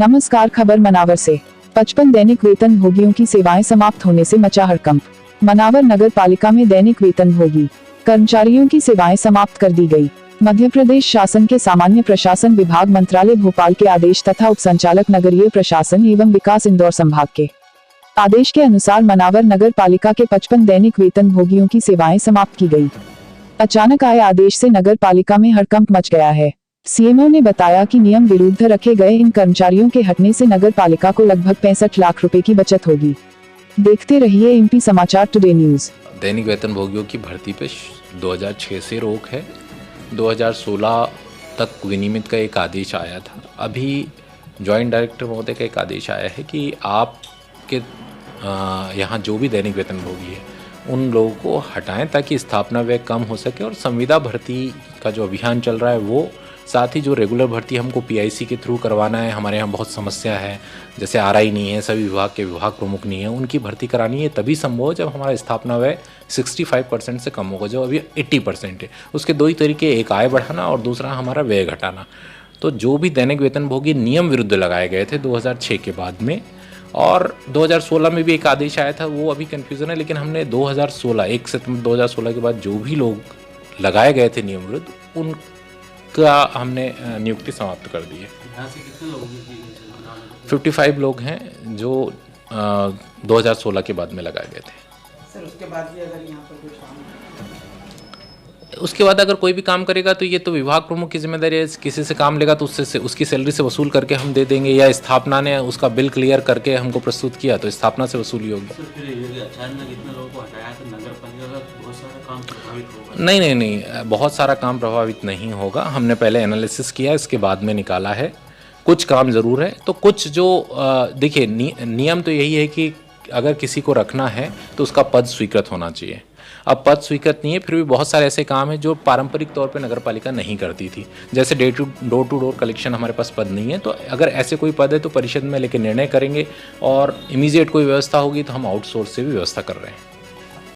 नमस्कार, खबर मनावर से। 55 दैनिक वेतन भोगियों की सेवाएं समाप्त होने से मचा हड़कंप। मनावर नगर पालिका में दैनिक वेतन भोगी कर्मचारियों की सेवाएं समाप्त कर दी गई। मध्य प्रदेश शासन के सामान्य प्रशासन विभाग मंत्रालय भोपाल के आदेश तथा उप संचालक नगरीय प्रशासन एवं विकास इंदौर संभाग के आदेश के अनुसार मनावर नगर पालिका के 55 दैनिक वेतन भोगियों की सेवाएं समाप्त की गई। अचानक आए आदेश से नगर पालिका में हड़कंप मच गया है। सीएमओ ने बताया कि नियम विरुद्ध रखे गए इन कर्मचारियों के हटने से नगर पालिका को लगभग 65 लाख रुपए की बचत होगी। देखते रहिए एमपी समाचार टुडे न्यूज। दैनिक वेतन भोगियों की भर्ती पे 2006 से रोक है। 2016 तक विनियमित का एक आदेश आया था। अभी जॉइंट डायरेक्टर महोदय का एक आदेश आया है कि आपके यहाँ जो भी दैनिक वेतन भोगी है उन लोगों को हटाएं ताकि स्थापना व्यय कम हो सके और संविदा भर्ती का जो अभियान चल रहा है वो, साथ ही जो रेगुलर भर्ती हमको पीआईसी के थ्रू करवाना है, हमारे यहाँ बहुत समस्या है, जैसे आरआई नहीं है, सभी विभाग के विभाग प्रमुख नहीं है, उनकी भर्ती करानी है तभी संभव हो जब हमारा स्थापना व्यय 65% से कम होगा, जो अभी 80% है। उसके दो ही तरीके, एक आय बढ़ाना और दूसरा हमारा व्यय घटाना। तो जो भी दैनिक वेतन भोगी नियम विरुद्ध लगाए गए थे 2006 के बाद में, और 2016 में भी एक आदेश आया था, वो अभी कन्फ्यूज़न है, लेकिन हमने 2016 1 सितंबर 2016 के बाद जो भी लोग लगाए गए थे नियम विरुद्ध उनका हमने नियुक्ति समाप्त कर दी है। 55 लोग हैं जो 2016 के बाद में लगाए गए थे। सर उसके बाद भी अगर यहाँ पर कुछ उसके बाद अगर कोई भी काम करेगा तो ये तो विभाग प्रमुख की जिम्मेदारी है। किसी से काम लेगा तो उससे उसकी सैलरी से वसूल करके हम दे देंगे, या स्थापना ने उसका बिल क्लियर करके हमको प्रस्तुत किया तो स्थापना से वसूली होगी। नहीं, बहुत सारा काम प्रभावित नहीं होगा। हमने पहले एनालिसिस किया, इसके बाद में निकाला है। कुछ काम ज़रूर है, तो कुछ जो देखिए नियम तो यही है कि अगर किसी को रखना है तो उसका पद स्वीकृत होना चाहिए। अब पद स्वीकृत नहीं है, फिर भी बहुत सारे ऐसे काम हैं जो पारंपरिक तौर पे नगरपालिका नहीं करती थी, जैसे डोर टू डोर कलेक्शन हमारे पास पद नहीं है। तो अगर ऐसे कोई पद है तो परिषद में लेकर निर्णय करेंगे, और इमीडिएट कोई व्यवस्था होगी तो हम आउटसोर्स से भी व्यवस्था कर रहे हैं।